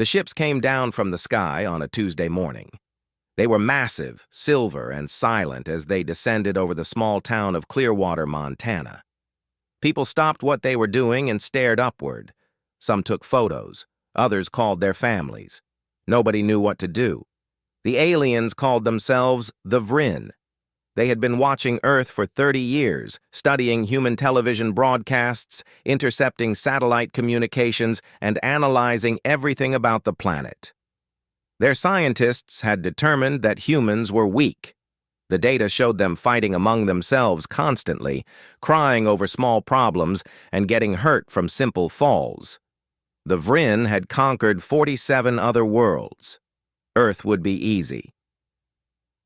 The ships came down from the sky on a Tuesday morning. They were massive, silver, and silent as they descended over the small town of Clearwater, Montana. People stopped what they were doing and stared upward. Some took photos. Others called their families. Nobody knew what to do. The aliens called themselves the Vrin. They had been watching Earth for 30 years, studying human television broadcasts, intercepting satellite communications, and analyzing everything about the planet. Their scientists had determined that humans were weak. The data showed them fighting among themselves constantly, crying over small problems, and getting hurt from simple falls. The Vrin had conquered 47 other worlds. Earth would be easy.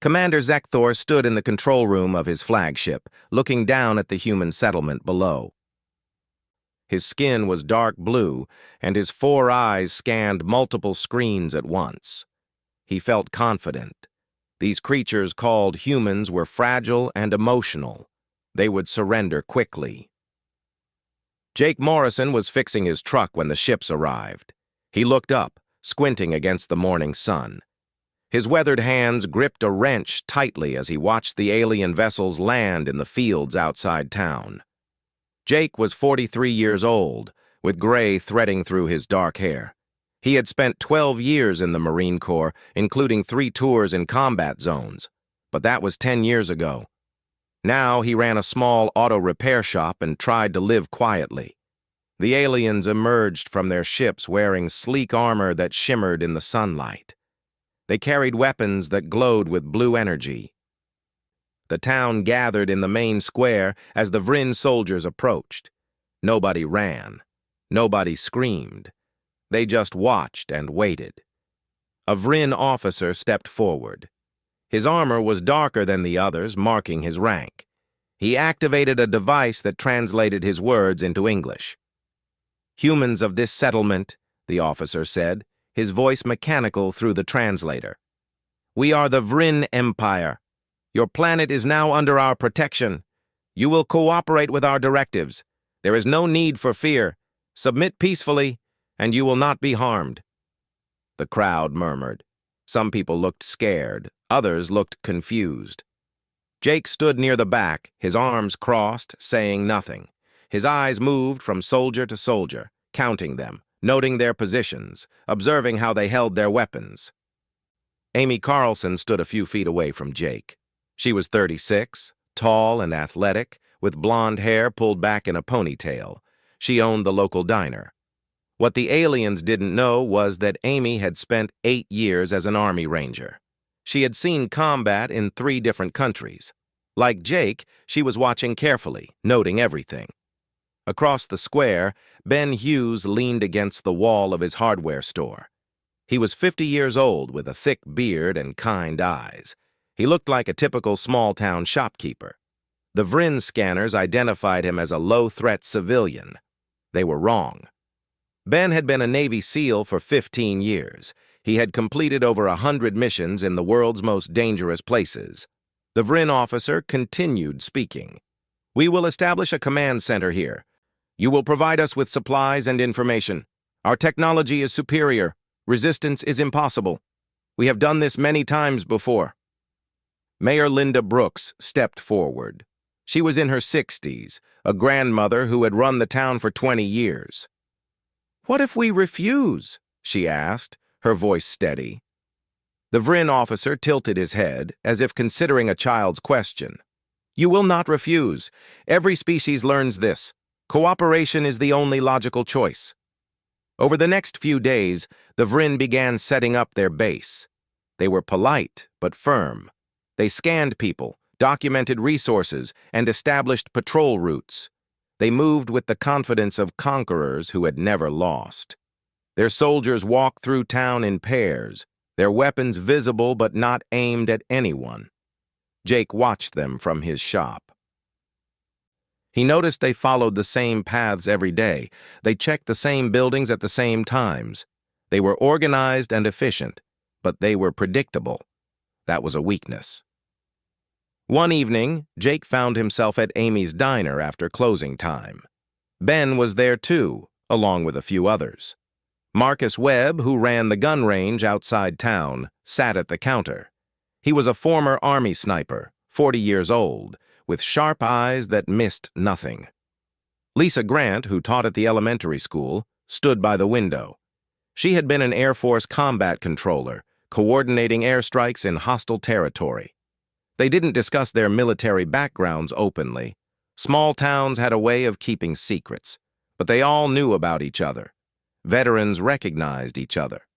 Commander Zekthor stood in the control room of his flagship, looking down at the human settlement below. His skin was dark blue, and his 4 eyes scanned multiple screens at once. He felt confident. These creatures called humans were fragile and emotional. They would surrender quickly. Jake Morrison was fixing his truck when the ships arrived. He looked up, squinting against the morning sun. His weathered hands gripped a wrench tightly as he watched the alien vessels land in the fields outside town. Jake was 43 years old, with gray threading through his dark hair. He had spent 12 years in the Marine Corps, including 3 tours in combat zones, but that was 10 years ago. Now he ran a small auto repair shop and tried to live quietly. The aliens emerged from their ships wearing sleek armor that shimmered in the sunlight. They carried weapons that glowed with blue energy. The town gathered in the main square as the Vrin soldiers approached. Nobody ran. Nobody screamed. They just watched and waited. A Vrin officer stepped forward. His armor was darker than the others, marking his rank. He activated a device that translated his words into English. "Humans of this settlement," the officer said, his voice mechanical through the translator. "We are the Vrin Empire. Your planet is now under our protection. You will cooperate with our directives. There is no need for fear. Submit peacefully, and you will not be harmed." The crowd murmured. Some people looked scared. Others looked confused. Jake stood near the back, his arms crossed, saying nothing. His eyes moved from soldier to soldier, counting them, noting their positions, observing how they held their weapons. Amy Carlson stood a few feet away from Jake. She was 36, tall and athletic, with blonde hair pulled back in a ponytail. She owned the local diner. What the aliens didn't know was that Amy had spent 8 years as an Army Ranger. She had seen combat in 3 different countries. Like Jake, she was watching carefully, noting everything. Across the square, Ben Hughes leaned against the wall of his hardware store. He was 50 years old with a thick beard and kind eyes. He looked like a typical small-town shopkeeper. The Vrin scanners identified him as a low-threat civilian. They were wrong. Ben had been a Navy SEAL for 15 years. He had completed over 100 missions in the world's most dangerous places. The Vrin officer continued speaking. "We will establish a command center here. You will provide us with supplies and information. Our technology is superior. Resistance is impossible. We have done this many times before." Mayor Linda Brooks stepped forward. She was in her 60s, a grandmother who had run the town for 20 years. "What if we refuse?" she asked, her voice steady. The Vrin officer tilted his head, as if considering a child's question. "You will not refuse. Every species learns this. Cooperation is the only logical choice." Over the next few days, the Vrin began setting up their base. They were polite, but firm. They scanned people, documented resources, and established patrol routes. They moved with the confidence of conquerors who had never lost. Their soldiers walked through town in pairs, their weapons visible but not aimed at anyone. Jake watched them from his shop. He noticed they followed the same paths every day. They checked the same buildings at the same times. They were organized and efficient, but they were predictable. That was a weakness. One evening, Jake found himself at Amy's diner after closing time. Ben was there too, along with a few others. Marcus Webb, who ran the gun range outside town, sat at the counter. He was a former Army sniper, 40 years old, with sharp eyes that missed nothing. Lisa Grant, who taught at the elementary school, stood by the window. She had been an Air Force combat controller, coordinating airstrikes in hostile territory. They didn't discuss their military backgrounds openly. Small towns had a way of keeping secrets, but they all knew about each other. Veterans recognized each other.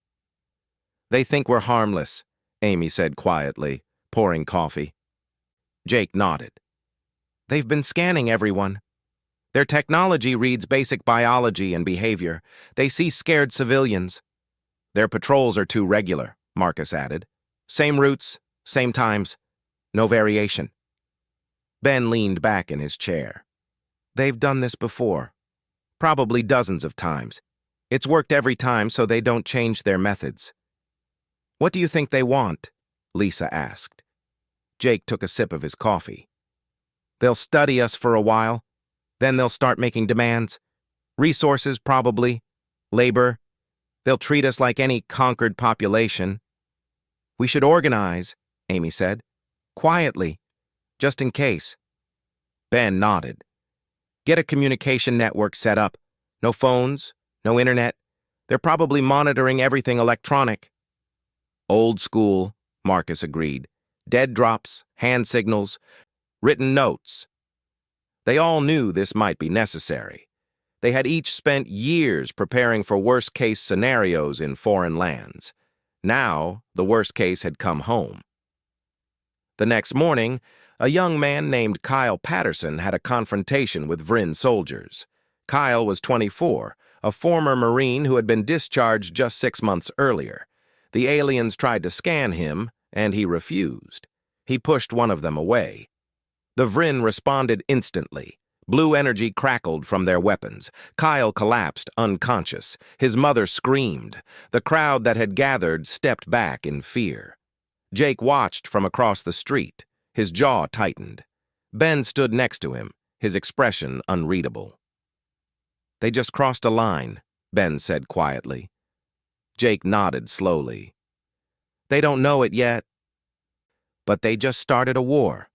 "They think we're harmless," Amy said quietly, pouring coffee. Jake nodded. "They've been scanning everyone. Their technology reads basic biology and behavior. They see scared civilians. Their patrols are too regular," Marcus added. "Same routes, same times, no variation." Ben leaned back in his chair. "They've done this before. Probably dozens of times. It's worked every time, so they don't change their methods." "What do you think they want?" Lisa asked. Jake took a sip of his coffee. "They'll study us for a while. Then they'll start making demands. Resources, probably. Labor. They'll treat us like any conquered population." "We should organize," Amy said. "Quietly. Just in case." Ben nodded. "Get a communication network set up. No phones, no internet. They're probably monitoring everything electronic." "Old school," Marcus agreed. "Dead drops, hand signals, written notes." They all knew this might be necessary. They had each spent years preparing for worst-case scenarios in foreign lands. Now, the worst case had come home. The next morning, a young man named Kyle Patterson had a confrontation with Vryn soldiers. Kyle was 24, a former Marine who had been discharged just 6 months earlier. The aliens tried to scan him, and he refused. He pushed one of them away. The Vryn responded instantly. Blue energy crackled from their weapons. Kyle collapsed, unconscious. His mother screamed. The crowd that had gathered stepped back in fear. Jake watched from across the street. His jaw tightened. Ben stood next to him, his expression unreadable. "They just crossed a line," Ben said quietly. Jake nodded slowly. "They don't know it yet, but they just started a war."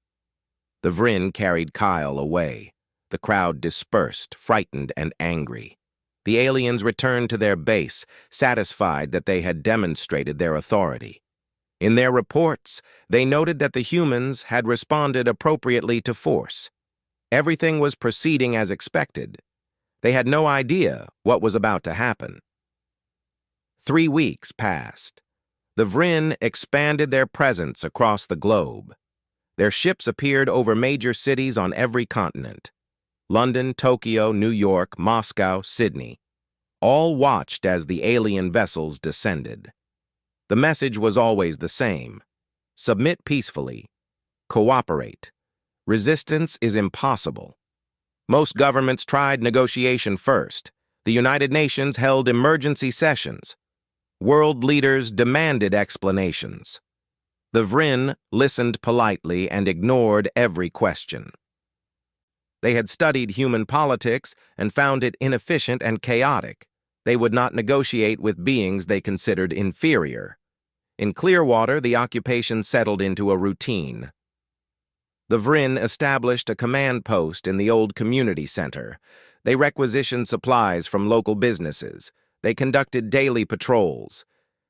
The Vryn carried Kyle away. The crowd dispersed, frightened and angry. The aliens returned to their base, satisfied that they had demonstrated their authority. In their reports, they noted that the humans had responded appropriately to force. Everything was proceeding as expected. They had no idea what was about to happen. 3 weeks passed. The Vryn expanded their presence across the globe. Their ships appeared over major cities on every continent. London, Tokyo, New York, Moscow, Sydney. All watched as the alien vessels descended. The message was always the same. Submit peacefully. Cooperate. Resistance is impossible. Most governments tried negotiation first. The United Nations held emergency sessions. World leaders demanded explanations. The Vryn listened politely and ignored every question. They had studied human politics and found it inefficient and chaotic. They would not negotiate with beings they considered inferior. In Clearwater, the occupation settled into a routine. The Vryn established a command post in the old community center. They requisitioned supplies from local businesses. They conducted daily patrols.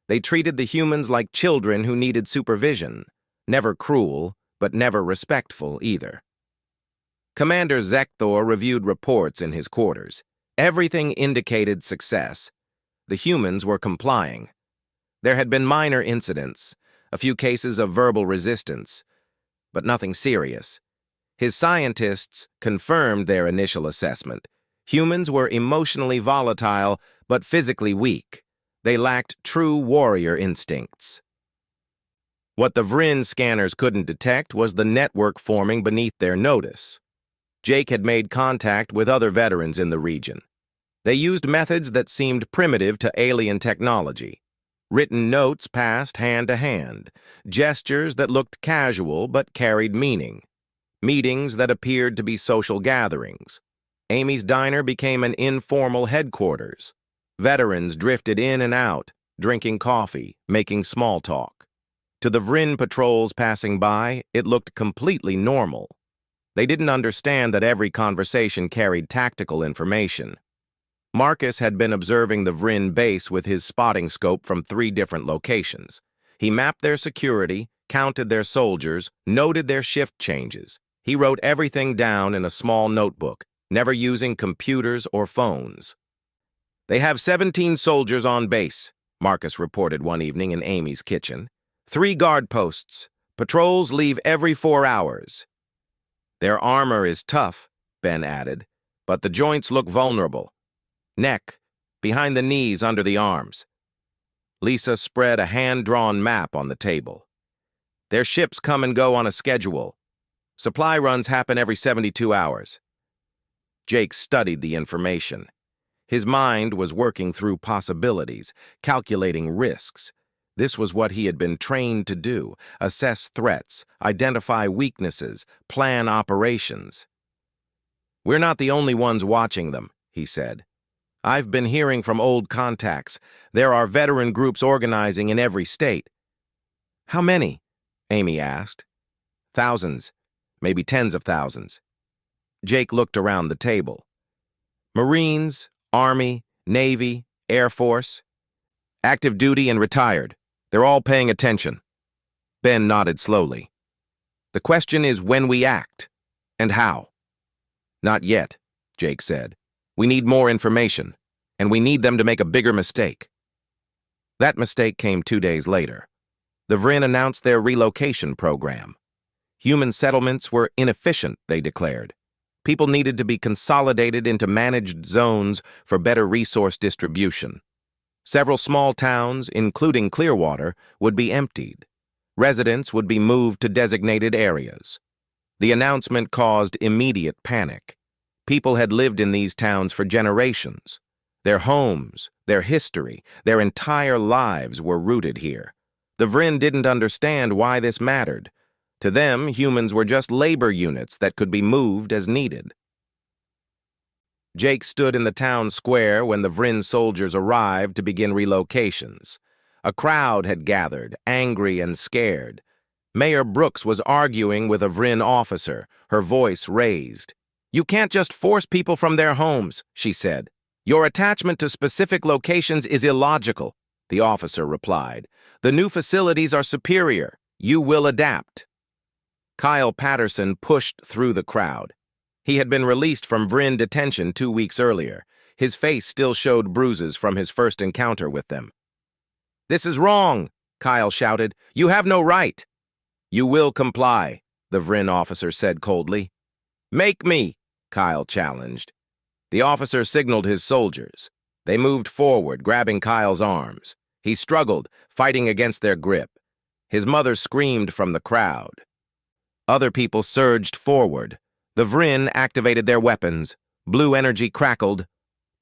They treated the humans like children who needed supervision. Never cruel, but never respectful either. Commander Zekthor reviewed reports in his quarters. Everything indicated success. The humans were complying. There had been minor incidents, a few cases of verbal resistance, but nothing serious. His scientists confirmed their initial assessment. Humans were emotionally volatile, but physically weak. They lacked true warrior instincts. What the Vryn scanners couldn't detect was the network forming beneath their notice. Jake had made contact with other veterans in the region. They used methods that seemed primitive to alien technology. Written notes passed hand to hand, gestures that looked casual but carried meaning, meetings that appeared to be social gatherings. Amy's diner became an informal headquarters. Veterans drifted in and out, drinking coffee, making small talk. To the Vrin patrols passing by, it looked completely normal. They didn't understand that every conversation carried tactical information. Marcus had been observing the Vrin base with his spotting scope from 3 different locations. He mapped their security, counted their soldiers, noted their shift changes. He wrote everything down in a small notebook, never using computers or phones. "They have 17 soldiers on base," Marcus reported one evening in Amy's kitchen. 3 guard posts. Patrols leave every 4 hours. "Their armor is tough," Ben added, "but the joints look vulnerable. Neck, behind the knees, under the arms." Lisa spread a hand-drawn map on the table. "Their ships come and go on a schedule. Supply runs happen every 72 hours. Jake studied the information. His mind was working through possibilities, calculating risks. This was what he had been trained to do: assess threats, identify weaknesses, plan operations. "We're not the only ones watching them," he said. "I've been hearing from old contacts. There are veteran groups organizing in every state." "How many?" Amy asked. "Thousands, maybe tens of thousands." Jake looked around the table. "Marines, Army, Navy, Air Force. Active duty and retired. They're all paying attention." Ben nodded slowly. "The question is when we act, and how." "Not yet," Jake said. "We need more information, and we need them to make a bigger mistake." That mistake came 2 days later. The Vrin announced their relocation program. Human settlements were inefficient, they declared. People needed to be consolidated into managed zones for better resource distribution. Several small towns, including Clearwater, would be emptied. Residents would be moved to designated areas. The announcement caused immediate panic. People had lived in these towns for generations. Their homes, their history, their entire lives were rooted here. The Vrin didn't understand why this mattered. To them, humans were just labor units that could be moved as needed. Jake stood in the town square when the Vrin soldiers arrived to begin relocations. A crowd had gathered, angry and scared. Mayor Brooks was arguing with a Vrin officer, her voice raised. "You can't just force people from their homes," she said. "Your attachment to specific locations is illogical," the officer replied. "The new facilities are superior. You will adapt." Kyle Patterson pushed through the crowd. He had been released from Vrin detention 2 weeks earlier. His face still showed bruises from his first encounter with them. "This is wrong," Kyle shouted. "You have no right." "You will comply," the Vrin officer said coldly. "Make me," Kyle challenged. The officer signaled his soldiers. They moved forward, grabbing Kyle's arms. He struggled, fighting against their grip. His mother screamed from the crowd. Other people surged forward. The Vrin activated their weapons. Blue energy crackled.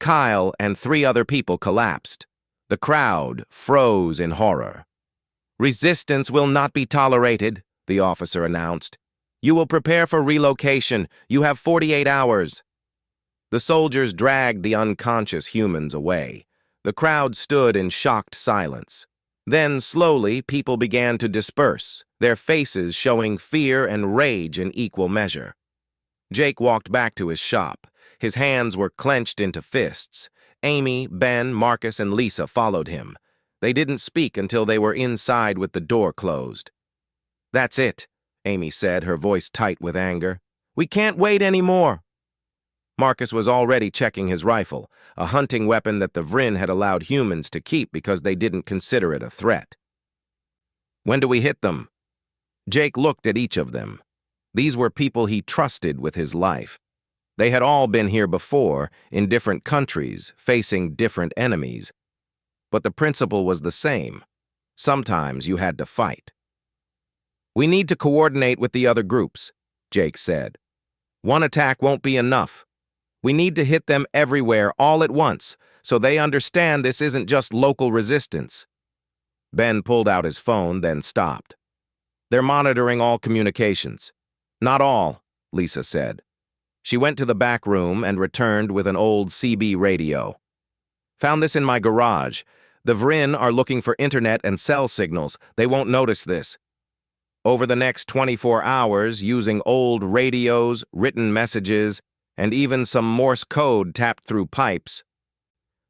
Kyle and 3 other people collapsed. The crowd froze in horror. "Resistance will not be tolerated," the officer announced. "You will prepare for relocation. You have 48 hours." The soldiers dragged the unconscious humans away. The crowd stood in shocked silence. Then, slowly, people began to disperse, their faces showing fear and rage in equal measure. Jake walked back to his shop. His hands were clenched into fists. Amy, Ben, Marcus, and Lisa followed him. They didn't speak until they were inside with the door closed. "That's it," Amy said, her voice tight with anger. "We can't wait anymore." Marcus was already checking his rifle, a hunting weapon that the Vrin had allowed humans to keep because they didn't consider it a threat. "When do we hit them?" Jake looked at each of them. These were people he trusted with his life. They had all been here before, in different countries, facing different enemies. But the principle was the same. Sometimes you had to fight. "We need to coordinate with the other groups," Jake said. "One attack won't be enough. We need to hit them everywhere, all at once, so they understand this isn't just local resistance." Ben pulled out his phone, then stopped. "They're monitoring all communications." "Not all," Lisa said. She went to the back room and returned with an old CB radio. Found this in my garage. The Vrin are looking for internet and cell signals. They won't notice this. Over the next 24 hours, using old radios, written messages, and even some Morse code tapped through pipes,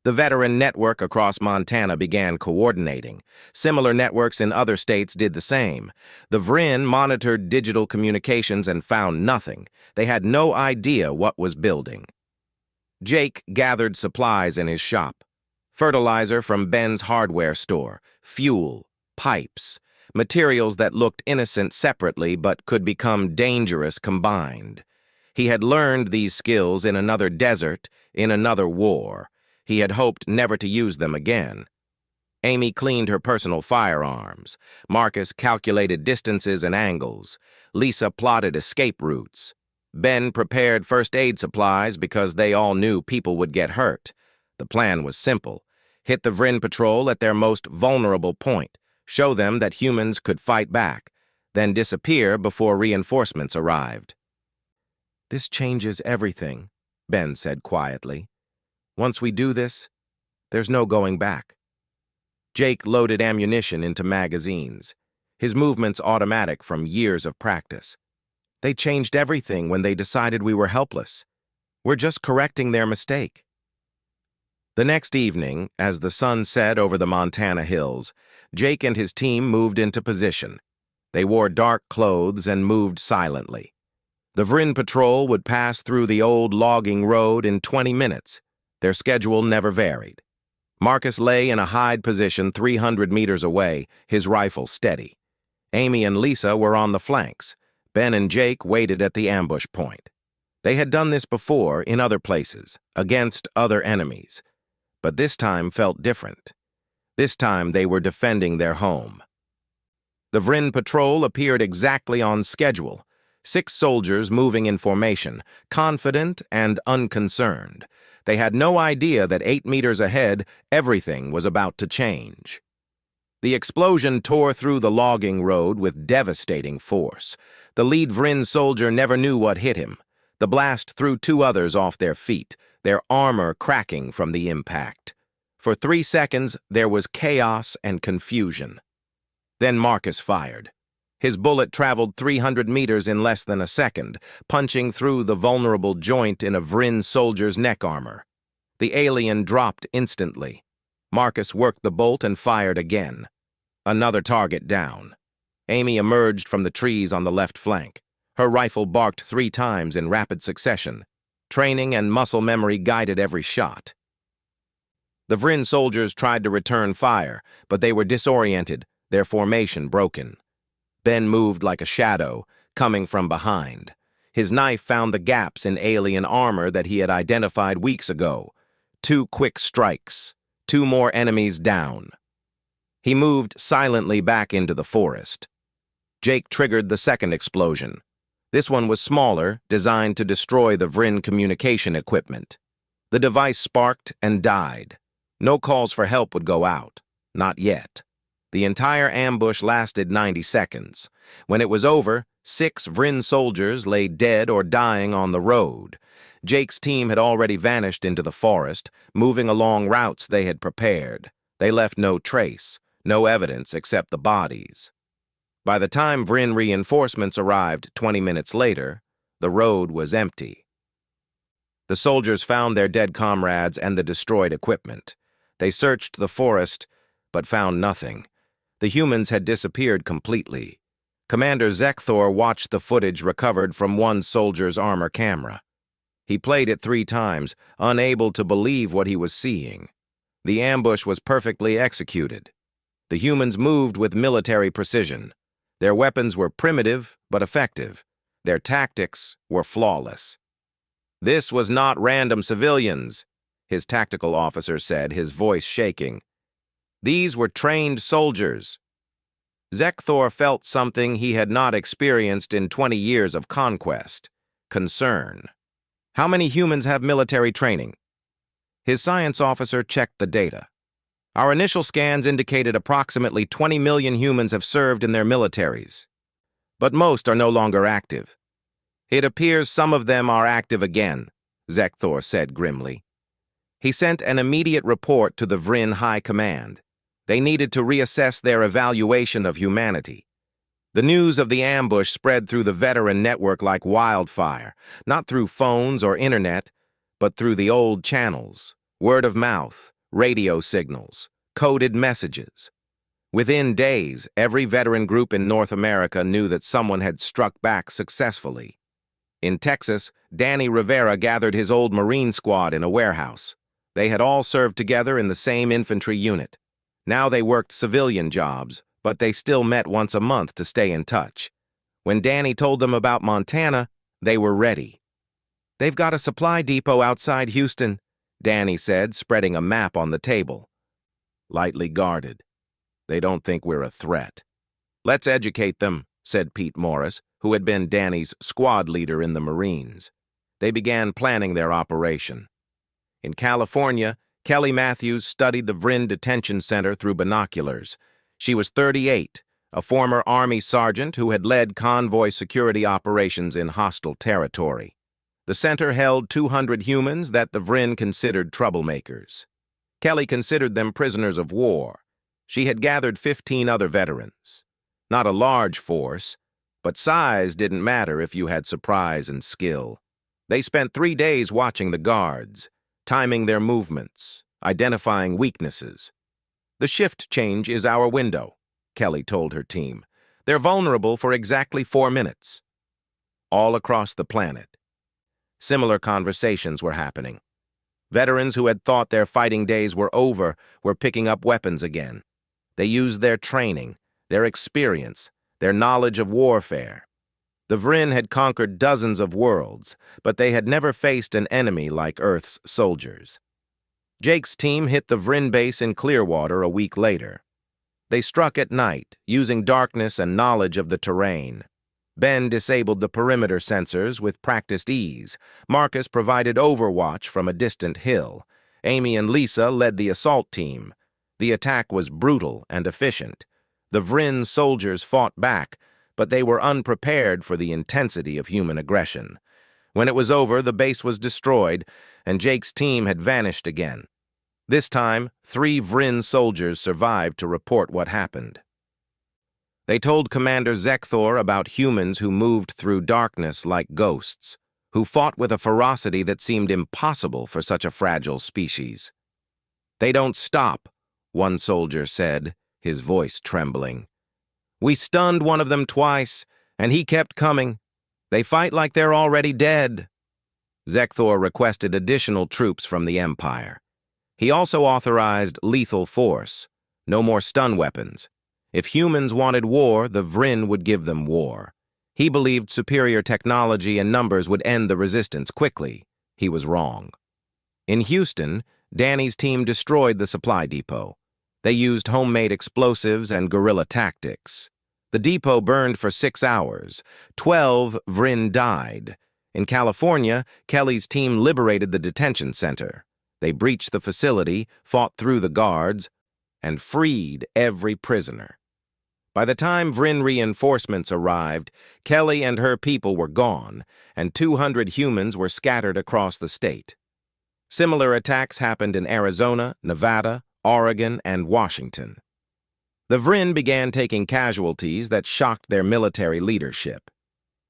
the veteran network across Montana began coordinating. Similar networks in other states did the same. The Vrin monitored digital communications and found nothing. They had no idea what was building. Jake gathered supplies in his shop. Fertilizer from Ben's hardware store, fuel, pipes, materials that looked innocent separately but could become dangerous combined. He had learned these skills in another desert, in another war. He had hoped never to use them again. Amy cleaned her personal firearms. Marcus calculated distances and angles. Lisa plotted escape routes. Ben prepared first aid supplies because they all knew people would get hurt. The plan was simple. Hit the Vrin patrol at their most vulnerable point. Show them that humans could fight back, then disappear before reinforcements arrived. "This changes everything," Ben said quietly. "Once we do this, there's no going back." Jake loaded ammunition into magazines, his movements automatic from years of practice. "They changed everything when they decided we were helpless. We're just correcting their mistake." The next evening, as the sun set over the Montana hills, Jake and his team moved into position. They wore dark clothes and moved silently. The Vrin patrol would pass through the old logging road in 20 minutes. Their schedule never varied. Marcus lay in a hide position 300 meters away, his rifle steady. Amy and Lisa were on the flanks. Ben and Jake waited at the ambush point. They had done this before in other places, against other enemies. But this time felt different. This time they were defending their home. The Vrin patrol appeared exactly on schedule. 6 soldiers moving in formation, confident and unconcerned. They had no idea that 8 meters ahead, everything was about to change. The explosion tore through the logging road with devastating force. The lead Vrin soldier never knew what hit him. The blast threw 2 others off their feet, their armor cracking from the impact. For 3 seconds, there was chaos and confusion. Then Marcus fired. His bullet traveled 300 meters in less than a second, punching through the vulnerable joint in a Vrin soldier's neck armor. The alien dropped instantly. Marcus worked the bolt and fired again. Another target down. Amy emerged from the trees on the left flank. Her rifle barked 3 times in rapid succession. Training and muscle memory guided every shot. The Vrin soldiers tried to return fire, but they were disoriented, their formation broken. Ben moved like a shadow, coming from behind. His knife found the gaps in alien armor that he had identified weeks ago. 2 quick strikes, 2 more enemies down. He moved silently back into the forest. Jake triggered the second explosion. This one was smaller, designed to destroy the Vrin communication equipment. The device sparked and died. No calls for help would go out. Not yet. The entire ambush lasted 90 seconds. When it was over, 6 Vrin soldiers lay dead or dying on the road. Jake's team had already vanished into the forest, moving along routes they had prepared. They left no trace, no evidence except the bodies. By the time Vrin reinforcements arrived 20 minutes later, the road was empty. The soldiers found their dead comrades and the destroyed equipment. They searched the forest, but found nothing. The humans had disappeared completely. Commander Zekthor watched the footage recovered from one soldier's armor camera. He played it 3 times, unable to believe what he was seeing. The ambush was perfectly executed. The humans moved with military precision. Their weapons were primitive but effective. Their tactics were flawless. "This was not random civilians," his tactical officer said, his voice shaking. "These were trained soldiers." Zekthor felt something he had not experienced in 20 years of conquest: concern. "How many humans have military training?" His science officer checked the data. "Our initial scans indicated approximately 20 million humans have served in their militaries. But most are no longer active. It appears some of them are active again," Zekthor said grimly. He sent an immediate report to the Vryn High Command. They needed to reassess their evaluation of humanity. The news of the ambush spread through the veteran network like wildfire, not through phones or internet, but through the old channels, word of mouth, radio signals, coded messages. Within days, every veteran group in North America knew that someone had struck back successfully. In Texas, Danny Rivera gathered his old Marine squad in a warehouse. They had all served together in the same infantry unit. Now they worked civilian jobs, but they still met once a month to stay in touch. When Danny told them about Montana, they were ready. "They've got a supply depot outside Houston," Danny said, spreading a map on the table. "Lightly guarded. They don't think we're a threat." "Let's educate them," said Pete Morris, who had been Danny's squad leader in the Marines. They began planning their operation. In California, Kelly Matthews studied the Vryn Detention Center through binoculars. She was 38, a former Army sergeant who had led convoy security operations in hostile territory. The center held 200 humans that the Vryn considered troublemakers. Kelly considered them prisoners of war. She had gathered 15 other veterans. Not a large force, but size didn't matter if you had surprise and skill. They spent 3 days watching the guards, timing their movements, identifying weaknesses. "The shift change is our window," Kelly told her team. "They're vulnerable for exactly 4 minutes." All across the planet, similar conversations were happening. Veterans who had thought their fighting days were over were picking up weapons again. They used their training, their experience, their knowledge of warfare. The Vryn had conquered dozens of worlds, but they had never faced an enemy like Earth's soldiers. Jake's team hit the Vryn base in Clearwater a week later. They struck at night, using darkness and knowledge of the terrain. Ben disabled the perimeter sensors with practiced ease. Marcus provided overwatch from a distant hill. Amy and Lisa led the assault team. The attack was brutal and efficient. The Vryn soldiers fought back, but they were unprepared for the intensity of human aggression. When it was over, the base was destroyed, and Jake's team had vanished again. This time, 3 Vryn soldiers survived to report what happened. They told Commander Zekthor about humans who moved through darkness like ghosts, who fought with a ferocity that seemed impossible for such a fragile species. "They don't stop," one soldier said, his voice trembling. "We stunned one of them twice, and he kept coming. They fight like they're already dead." Zekthor requested additional troops from the Empire. He also authorized lethal force, no more stun weapons. If humans wanted war, the Vryn would give them war. He believed superior technology and numbers would end the resistance quickly. He was wrong. In Houston, Danny's team destroyed the supply depot. They used homemade explosives and guerrilla tactics. The depot burned for 6 hours. 12 Vryn died. In California, Kelly's team liberated the detention center. They breached the facility, fought through the guards, and freed every prisoner. By the time Vryn reinforcements arrived, Kelly and her people were gone, and 200 humans were scattered across the state. Similar attacks happened in Arizona, Nevada, Oregon, and Washington. The Vryn began taking casualties that shocked their military leadership.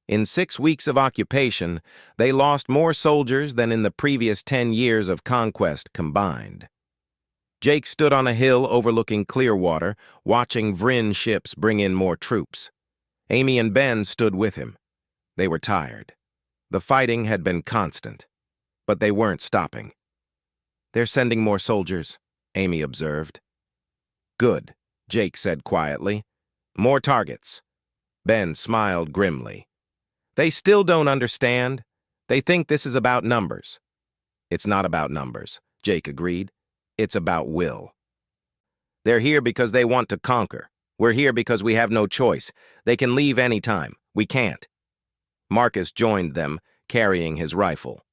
In 6 weeks of occupation, they lost more soldiers than in the previous 10 years of conquest combined. Jake stood on a hill overlooking Clearwater, watching Vryn ships bring in more troops. Amy and Ben stood with him. They were tired. The fighting had been constant, but they weren't stopping. "They're sending more soldiers," Amy observed. "Good," Jake said quietly. "More targets." Ben smiled grimly. "They still don't understand. They think this is about numbers." "It's not about numbers," Jake agreed. "It's about will. They're here because they want to conquer. We're here because we have no choice. They can leave any time. We can't." Marcus joined them, carrying his rifle.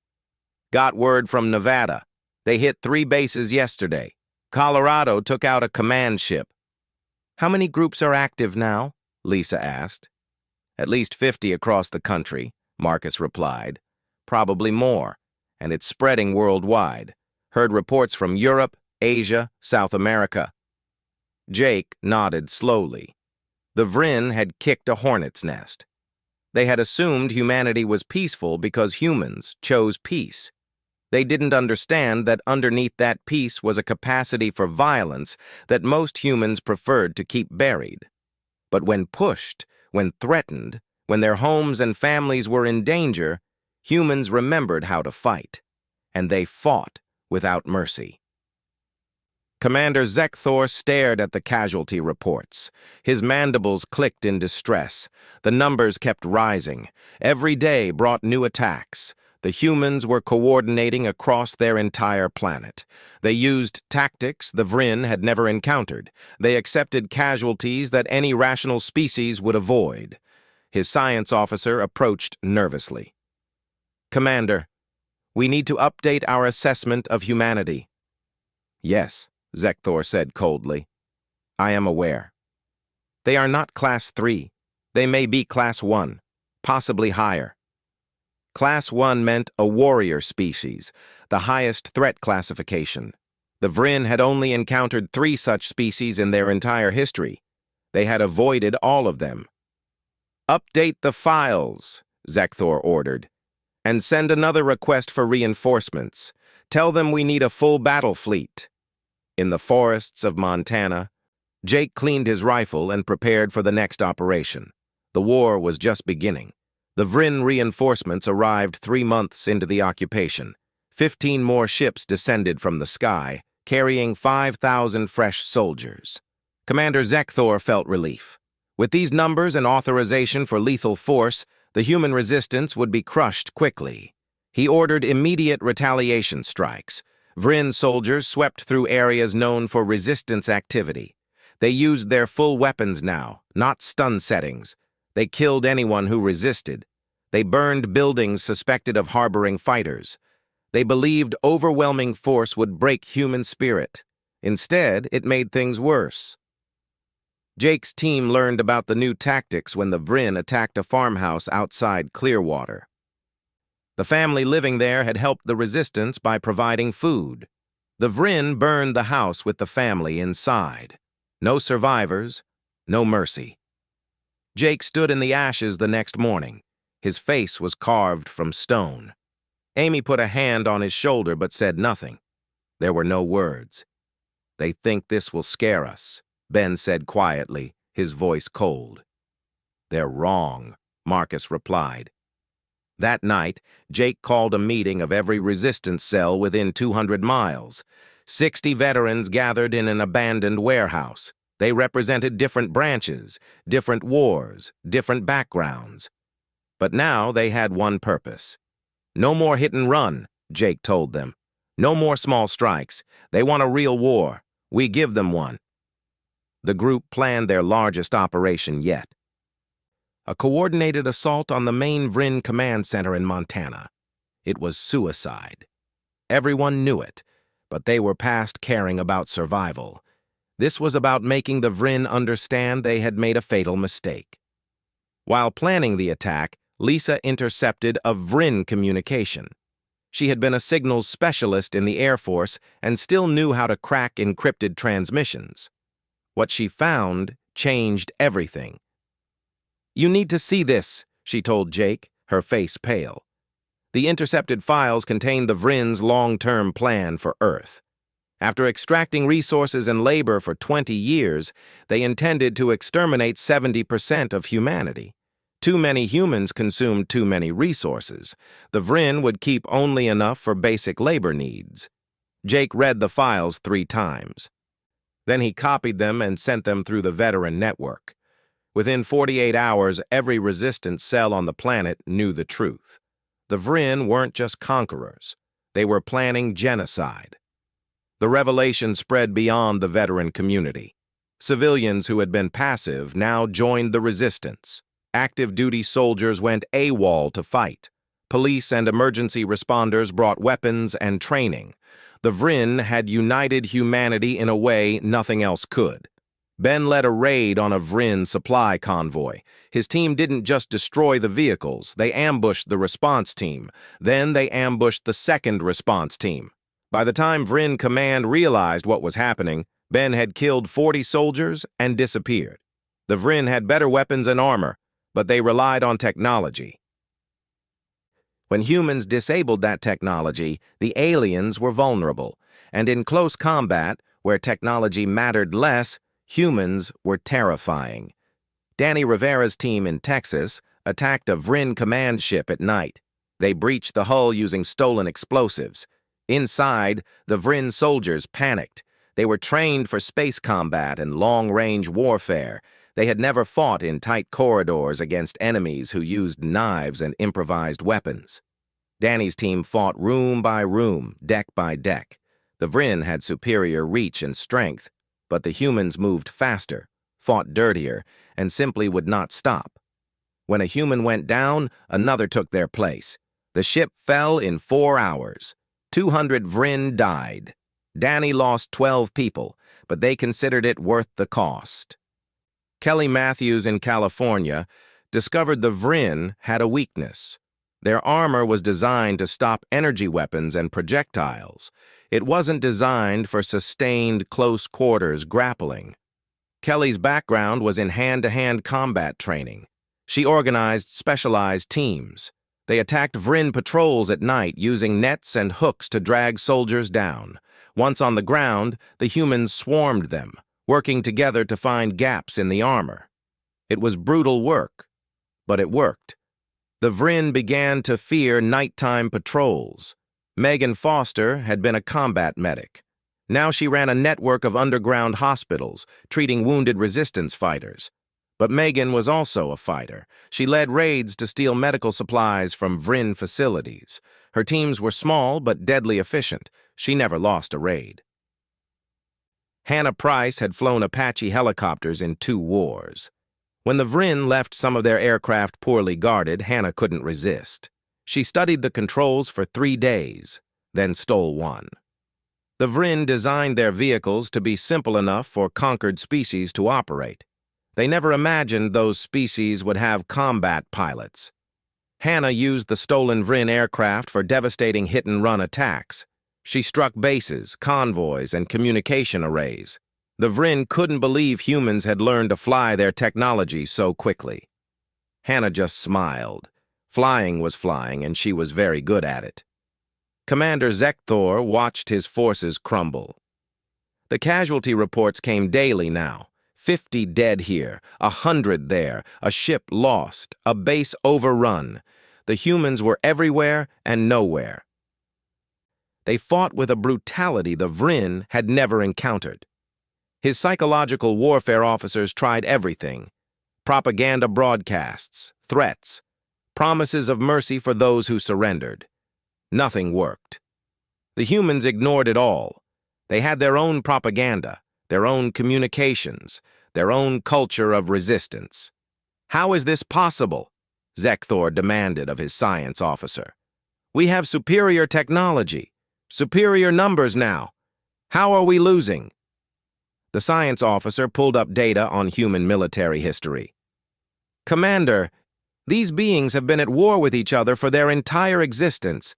"Got word from Nevada. They hit 3 bases yesterday. Colorado took out a command ship." "How many groups are active now?" Lisa asked. "At least 50 across the country," Marcus replied. "Probably more, and it's spreading worldwide. Heard reports from Europe, Asia, South America. Jake nodded slowly. The Vryn had kicked a hornet's nest. They had assumed humanity was peaceful because humans chose peace. They didn't understand that underneath that peace was a capacity for violence that most humans preferred to keep buried. But when pushed, when threatened, when their homes and families were in danger, humans remembered how to fight, and they fought without mercy. Commander Zekthor stared at the casualty reports. His mandibles clicked in distress. The numbers kept rising. Every day brought new attacks. The humans were coordinating across their entire planet. They used tactics the Vryn had never encountered. They accepted casualties that any rational species would avoid. His science officer approached nervously. "Commander, we need to update our assessment of humanity." "Yes," Zekthor said coldly. "I am aware. They are not Class 3. They may be Class 1, possibly higher." Class 1 meant a warrior species, the highest threat classification. The Vryn had only encountered 3 such species in their entire history. They had avoided all of them. "Update the files," Zekthor ordered, "and send another request for reinforcements. Tell them we need a full battle fleet." In the forests of Montana, Jake cleaned his rifle and prepared for the next operation. The war was just beginning. The Vryn reinforcements arrived 3 months into the occupation. 15 more ships descended from the sky, carrying 5,000 fresh soldiers. Commander Zekthor felt relief. With these numbers and authorization for lethal force, the human resistance would be crushed quickly. He ordered immediate retaliation strikes. Vryn soldiers swept through areas known for resistance activity. They used their full weapons now, not stun settings. They killed anyone who resisted. They burned buildings suspected of harboring fighters. They believed overwhelming force would break human spirit. Instead, it made things worse. Jake's team learned about the new tactics when the Vryn attacked a farmhouse outside Clearwater. The family living there had helped the resistance by providing food. The Vryn burned the house with the family inside. No survivors, no mercy. Jake stood in the ashes the next morning. His face was carved from stone. Amy put a hand on his shoulder but said nothing. There were no words. "They think this will scare us," Ben said quietly, his voice cold. "They're wrong," Marcus replied. That night, Jake called a meeting of every resistance cell within 200 miles. 60 veterans gathered in an abandoned warehouse. They represented different branches, different wars, different backgrounds. But now they had one purpose. "No more hit and run," Jake told them. "No more small strikes. They want a real war. We give them one." The group planned their largest operation yet. A coordinated assault on the main Vryn command center in Montana. It was suicide. Everyone knew it, but they were past caring about survival. This was about making the Vryn understand they had made a fatal mistake. While planning the attack, Lisa intercepted a Vryn communication. She had been a signals specialist in the Air Force and still knew how to crack encrypted transmissions. What she found changed everything. "You need to see this," she told Jake, her face pale. The intercepted files contained the Vryn's long-term plan for Earth. After extracting resources and labor for 20 years, they intended to exterminate 70% of humanity. Too many humans consumed too many resources. The Vryn would keep only enough for basic labor needs. Jake read the files 3 times. Then he copied them and sent them through the veteran network. Within 48 hours, every resistance cell on the planet knew the truth. The Vryn weren't just conquerors. They were planning genocide. The revelation spread beyond the veteran community. Civilians who had been passive now joined the resistance. Active duty soldiers went AWOL to fight. Police and emergency responders brought weapons and training. The Vryn had united humanity in a way nothing else could. Ben led a raid on a Vryn supply convoy. His team didn't just destroy the vehicles, they ambushed the response team. Then they ambushed the second response team. By the time Vryn Command realized what was happening, Ben had killed 40 soldiers and disappeared. The Vryn had better weapons and armor, but they relied on technology. When humans disabled that technology, the aliens were vulnerable, and in close combat, where technology mattered less, humans were terrifying. Danny Rivera's team in Texas attacked a Vryn command ship at night. They breached the hull using stolen explosives. Inside, the Vryn soldiers panicked. They were trained for space combat and long-range warfare. They had never fought in tight corridors against enemies who used knives and improvised weapons. Danny's team fought room by room, deck by deck. The Vryn had superior reach and strength, but the humans moved faster, fought dirtier, and simply would not stop. When a human went down, another took their place. The ship fell in 4 hours. 200 Vryn died. Danny lost 12 people, but they considered it worth the cost. Kelly Matthews in California discovered the Vryn had a weakness. Their armor was designed to stop energy weapons and projectiles. It wasn't designed for sustained close-quarters grappling. Kelly's background was in hand-to-hand combat training. She organized specialized teams. They attacked Vryn patrols at night using nets and hooks to drag soldiers down. Once on the ground, the humans swarmed them, working together to find gaps in the armor. It was brutal work, but it worked. The Vryn began to fear nighttime patrols. Megan Foster had been a combat medic. Now she ran a network of underground hospitals, treating wounded resistance fighters. But Megan was also a fighter. She led raids to steal medical supplies from Vryn facilities. Her teams were small but deadly efficient. She never lost a raid. Hannah Price had flown Apache helicopters in 2 wars. When the Vryn left some of their aircraft poorly guarded, Hannah couldn't resist. She studied the controls for 3 days, then stole one. The Vryn designed their vehicles to be simple enough for conquered species to operate. They never imagined those species would have combat pilots. Hannah used the stolen Vryn aircraft for devastating hit-and-run attacks. She struck bases, convoys, and communication arrays. The Vryn couldn't believe humans had learned to fly their technology so quickly. Hannah just smiled. Flying was flying, and she was very good at it. Commander Zekthor watched his forces crumble. The casualty reports came daily now. 50 dead here, 100 there, a ship lost, a base overrun. The humans were everywhere and nowhere. They fought with a brutality the Vryn had never encountered. His psychological warfare officers tried everything: propaganda broadcasts, threats, promises of mercy for those who surrendered. Nothing worked. The humans ignored it all. They had their own propaganda, their own communications, their own culture of resistance. "How is this possible?" Zekthor demanded of his science officer. "We have superior technology, superior numbers now. How are we losing?" The science officer pulled up data on human military history. "Commander, these beings have been at war with each other for their entire existence.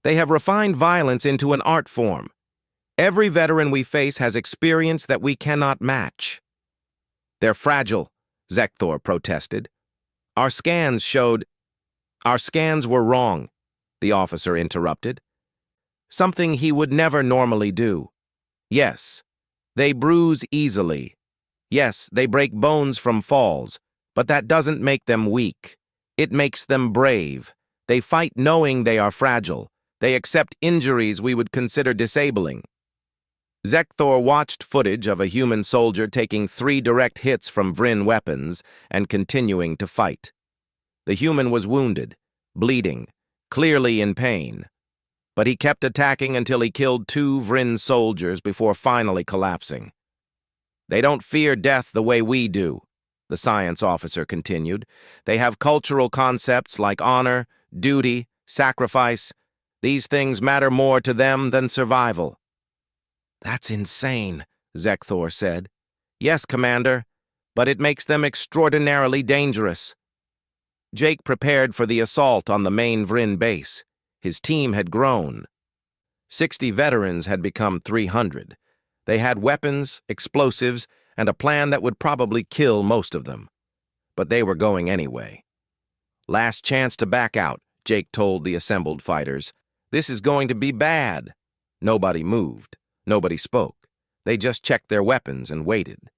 They have refined violence into an art form. Every veteran we face has experience that we cannot match." "They're fragile," Zekthor protested. Our scans showed—" "Our scans were wrong," the officer interrupted. "Something he would never normally do. Yes, they bruise easily. Yes, they break bones from falls, but that doesn't make them weak. It makes them brave. They fight knowing they are fragile. They accept injuries we would consider disabling." Zekthor watched footage of a human soldier taking 3 direct hits from Vryn weapons and continuing to fight. The human was wounded, bleeding, clearly in pain. But he kept attacking until he killed 2 Vryn soldiers before finally collapsing. "They don't fear death the way we do," the science officer continued. "They have cultural concepts like honor, duty, sacrifice. These things matter more to them than survival." "That's insane," Zekthor said. "Yes, Commander, but it makes them extraordinarily dangerous." Jake prepared for the assault on the main Vryn base. His team had grown. 60 veterans had become 300. They had weapons, explosives, and a plan that would probably kill most of them. But they were going anyway. "Last chance to back out," Jake told the assembled fighters. "This is going to be bad." Nobody moved. Nobody spoke. They just checked their weapons and waited.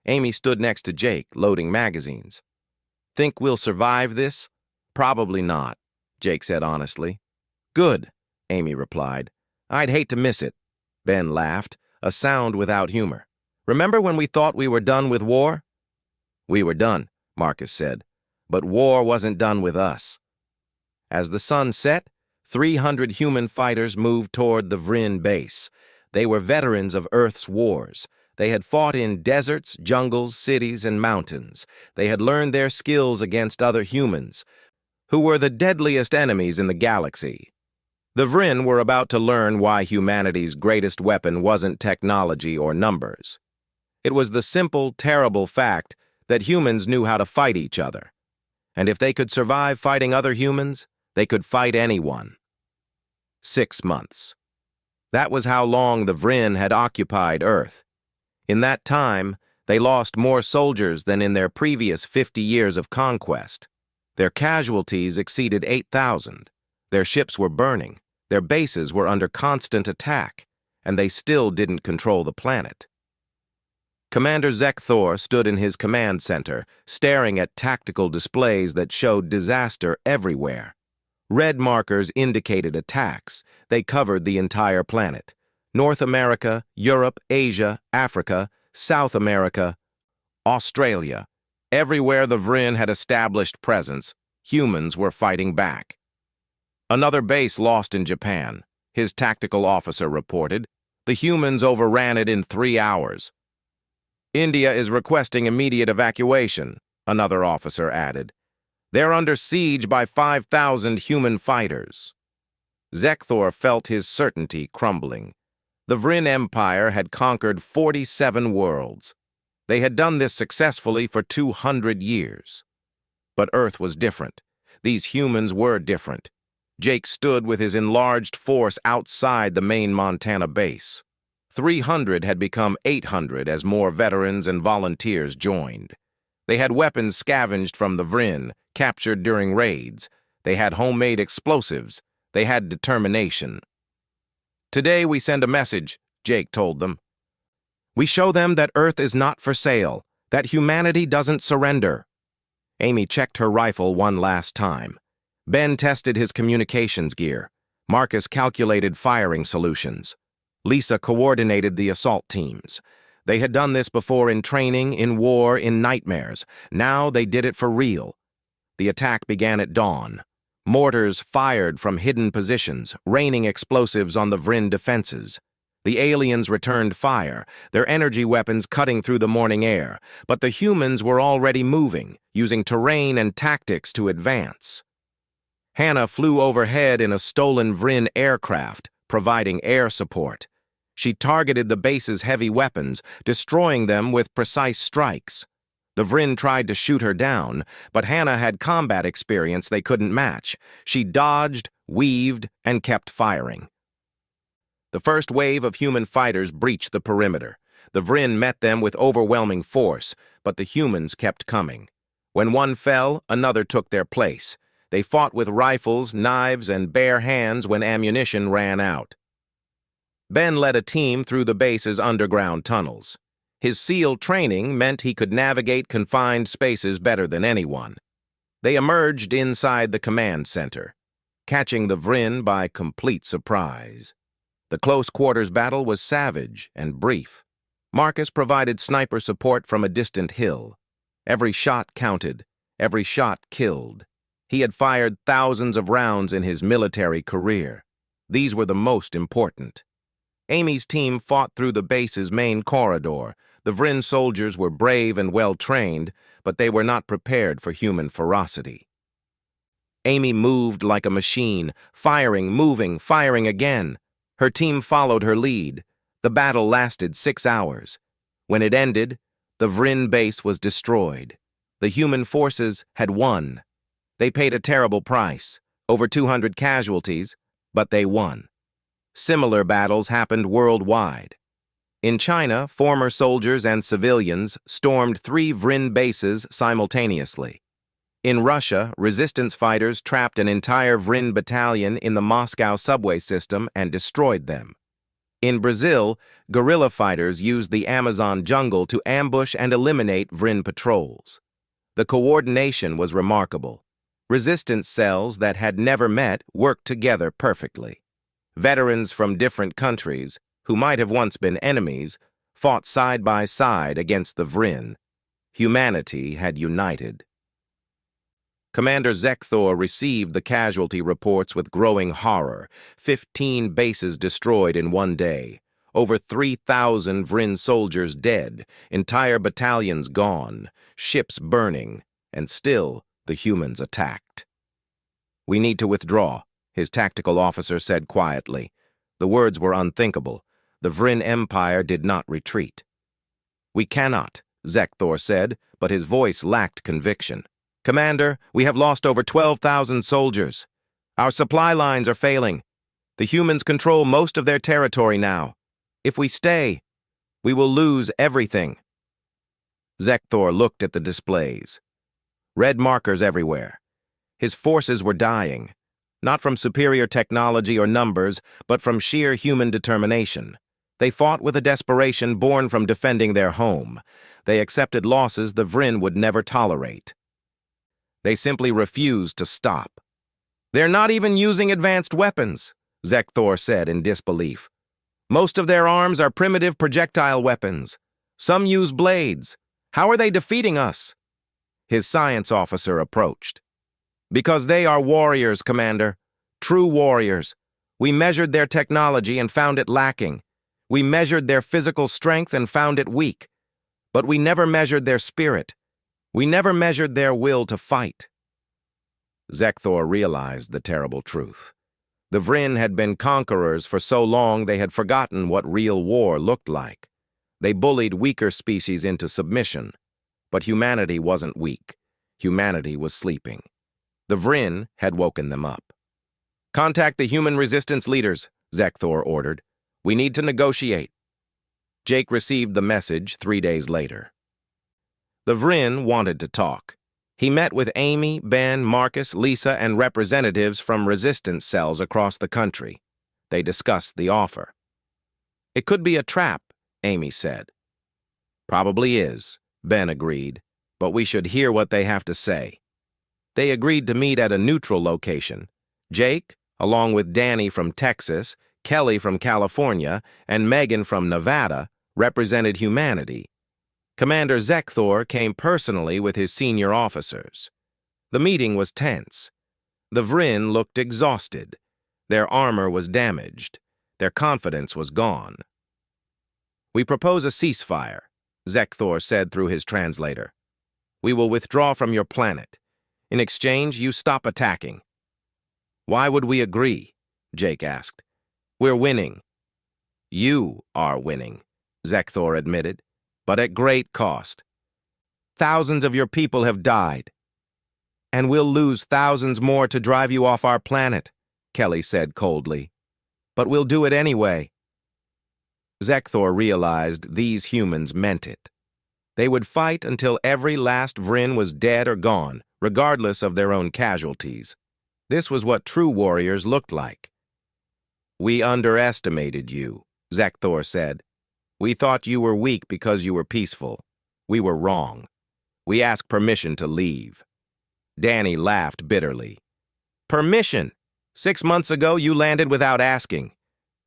Amy stood next to Jake, loading magazines. "Think we'll survive this?" "Probably not," Jake said honestly. "Good," Amy replied. "I'd hate to miss it." Ben laughed, a sound without humor. "Remember when we thought we were done with war?" "We were done," Marcus said. "But war wasn't done with us." As the sun set, 300 human fighters moved toward the Vryn base. They were veterans of Earth's wars. They had fought in deserts, jungles, cities, and mountains. They had learned their skills against other humans, who were the deadliest enemies in the galaxy. The Vryn were about to learn why humanity's greatest weapon wasn't technology or numbers. It was the simple, terrible fact that humans knew how to fight each other. And if they could survive fighting other humans, they could fight anyone. 6 months. That was how long the Vryn had occupied Earth. In that time, they lost more soldiers than in their previous 50 years of conquest. Their casualties exceeded 8,000. Their ships were burning. Their bases were under constant attack, and they still didn't control the planet. Commander Zekthor stood in his command center, staring at tactical displays that showed disaster everywhere. Red markers indicated attacks. They covered the entire planet. North America, Europe, Asia, Africa, South America, Australia. Everywhere the Vryn had established presence, humans were fighting back. "Another base lost in Japan," his tactical officer reported. "The humans overran it in 3 hours." "India is requesting immediate evacuation," another officer added. "They're under siege by 5,000 human fighters." Zekthor felt his certainty crumbling. The Vryn Empire had conquered 47 worlds. They had done this successfully for 200 years. But Earth was different. These humans were different. Jake stood with his enlarged force outside the main Montana base. 300 had become 800 as more veterans and volunteers joined. They had weapons scavenged from the Vryn, captured during raids. They had homemade explosives. They had determination. "Today we send a message," Jake told them. "We show them that Earth is not for sale, that humanity doesn't surrender." Amy checked her rifle one last time. Ben tested his communications gear. Marcus calculated firing solutions. Lisa coordinated the assault teams. They had done this before in training, in war, in nightmares. Now they did it for real. The attack began at dawn. Mortars fired from hidden positions, raining explosives on the Vryn defenses. The aliens returned fire, their energy weapons cutting through the morning air, but the humans were already moving, using terrain and tactics to advance. Hannah flew overhead in a stolen Vryn aircraft, providing air support. She targeted the base's heavy weapons, destroying them with precise strikes. The Vryn tried to shoot her down, but Hannah had combat experience they couldn't match. She dodged, weaved, and kept firing. The first wave of human fighters breached the perimeter. The Vryn met them with overwhelming force, but the humans kept coming. When one fell, another took their place. They fought with rifles, knives, and bare hands when ammunition ran out. Ben led a team through the base's underground tunnels. His SEAL training meant he could navigate confined spaces better than anyone. They emerged inside the command center, catching the Vryn by complete surprise. The close-quarters battle was savage and brief. Marcus provided sniper support from a distant hill. Every shot counted. Every shot killed. He had fired thousands of rounds in his military career. These were the most important. Amy's team fought through the base's main corridor. The Vryn soldiers were brave and well-trained, but they were not prepared for human ferocity. Amy moved like a machine, firing, moving, firing again. Her team followed her lead. The battle lasted 6 hours. When it ended, the Vryn base was destroyed. The human forces had won. They paid a terrible price, over 200 casualties, but they won. Similar battles happened worldwide. In China, former soldiers and civilians stormed 3 Vrin bases simultaneously. In Russia, resistance fighters trapped an entire Vrin battalion in the Moscow subway system and destroyed them. In Brazil, guerrilla fighters used the Amazon jungle to ambush and eliminate Vrin patrols. The coordination was remarkable. Resistance cells that had never met worked together perfectly. Veterans from different countries, who might have once been enemies, fought side by side against the Vrin. Humanity had united. Commander Zekthor received the casualty reports with growing horror. 15 bases destroyed in one day. Over 3,000 Vrin soldiers dead, entire battalions gone, ships burning, and still the humans attacked. "We need to withdraw," his tactical officer said quietly. The words were unthinkable. The Vrin Empire did not retreat. "We cannot," Zekthor said, but his voice lacked conviction. "Commander, we have lost over 12,000 soldiers. Our supply lines are failing. The humans control most of their territory now. If we stay, we will lose everything." Zekthor looked at the displays. Red markers everywhere. His forces were dying, not from superior technology or numbers, but from sheer human determination. They fought with a desperation born from defending their home. They accepted losses the Vrin would never tolerate. They simply refused to stop. "They're not even using advanced weapons," Zekthor said in disbelief. "Most of their arms are primitive projectile weapons. Some use blades. How are they defeating us?" His science officer approached. "Because they are warriors, Commander. True warriors. We measured their technology and found it lacking. We measured their physical strength and found it weak. But we never measured their spirit. We never measured their will to fight." Zekthor realized the terrible truth. The Vrin had been conquerors for so long they had forgotten what real war looked like. They bullied weaker species into submission. But humanity wasn't weak. Humanity was sleeping. The Vrin had woken them up. "Contact the human resistance leaders," Zekthor ordered. "We need to negotiate." Jake received the message 3 days later. The Vrin wanted to talk. He met with Amy, Ben, Marcus, Lisa, and representatives from resistance cells across the country. They discussed the offer. "It could be a trap," Amy said. "Probably is," Ben agreed, "but we should hear what they have to say." They agreed to meet at a neutral location. Jake, along with Danny from Texas, Kelly from California, and Megan from Nevada, represented humanity. Commander Zekthor came personally with his senior officers. The meeting was tense. The Vrin looked exhausted. Their armor was damaged. Their confidence was gone. "We propose a ceasefire," Zekthor said through his translator. "We will withdraw from your planet. In exchange, you stop attacking." "Why would we agree?" Jake asked. "We're winning." "You are winning," Zekthor admitted, "but at great cost. Thousands of your people have died. And we'll lose thousands more to drive you off our planet," Kelly said coldly. "But we'll do it anyway." Zekthor realized these humans meant it. They would fight until every last Vrin was dead or gone, regardless of their own casualties. This was what true warriors looked like. "We underestimated you," Zekthor said. "We thought you were weak because you were peaceful. We were wrong. We asked permission to leave." Danny laughed bitterly. "Permission? 6 months ago you landed without asking.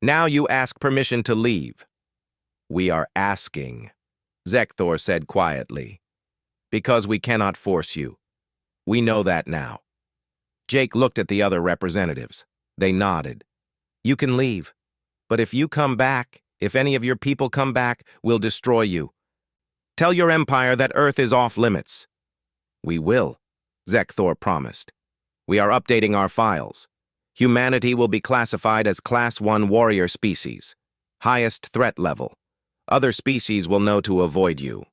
Now you ask permission to leave." "We are asking," Zekthor said quietly, "because we cannot force you. We know that now." Jake looked at the other representatives. They nodded. "You can leave. But if you come back, if any of your people come back, we'll destroy you. Tell your empire that Earth is off limits." "We will," Zekthor promised. "We are updating our files. Humanity will be classified as Class 1 warrior species. Highest threat level. Other species will know to avoid you."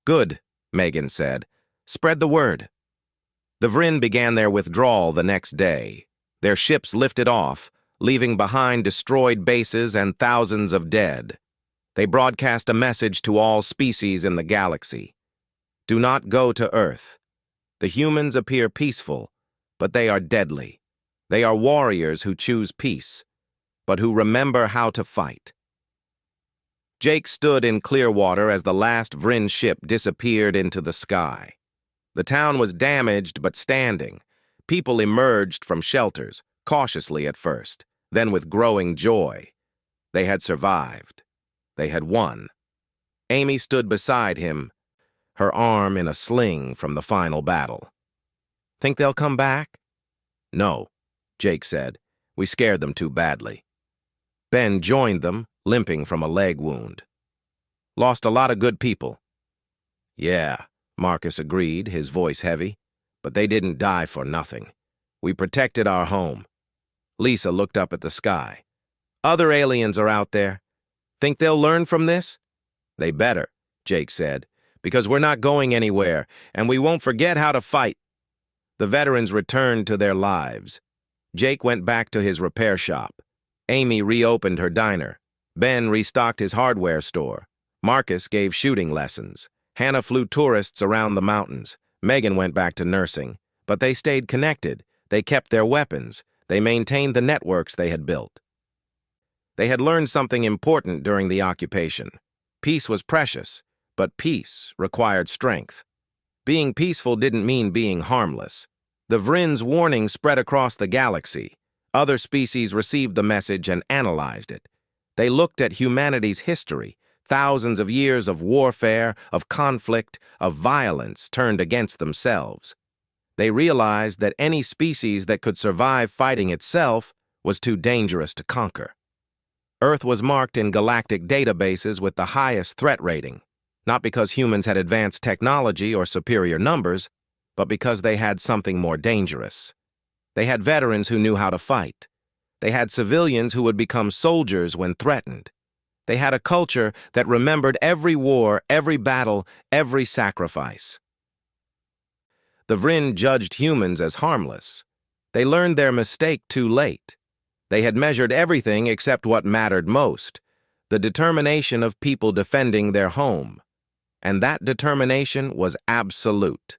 "Good," Megan said. "Spread the word." The Vrin began their withdrawal the next day. Their ships lifted off, leaving behind destroyed bases and thousands of dead. They broadcast a message to all species in the galaxy. Do not go to Earth. The humans appear peaceful, but they are deadly. They are warriors who choose peace, but who remember how to fight. Jake stood in Clearwater as the last Vryn ship disappeared into the sky. The town was damaged but standing. People emerged from shelters, cautiously at first, then with growing joy. They had survived. They had won. Amy stood beside him, her arm in a sling from the final battle. Think they'll come back? No, Jake said. We scared them too badly. Ben joined them, limping from a leg wound. Lost a lot of good people. Yeah, Marcus agreed, his voice heavy. But they didn't die for nothing. We protected our home. Lisa looked up at the sky. Other aliens are out there. Think they'll learn from this? They better, Jake said, because we're not going anywhere, and we won't forget how to fight. The veterans returned to their lives. Jake went back to his repair shop. Amy reopened her diner. Ben restocked his hardware store. Marcus gave shooting lessons. Hannah flew tourists around the mountains. Megan went back to nursing. But they stayed connected. They kept their weapons. They maintained the networks they had built. They had learned something important during the occupation. Peace was precious, but peace required strength. Being peaceful didn't mean being harmless. The Vryn's warning spread across the galaxy. Other species received the message and analyzed it. They looked at humanity's history, thousands of years of warfare, of conflict, of violence turned against themselves. They realized that any species that could survive fighting itself was too dangerous to conquer. Earth was marked in galactic databases with the highest threat rating, not because humans had advanced technology or superior numbers, but because they had something more dangerous. They had veterans who knew how to fight. They had civilians who would become soldiers when threatened. They had a culture that remembered every war, every battle, every sacrifice. The Vryn judged humans as harmless. They learned their mistake too late. They had measured everything except what mattered most, the determination of people defending their home. And that determination was absolute.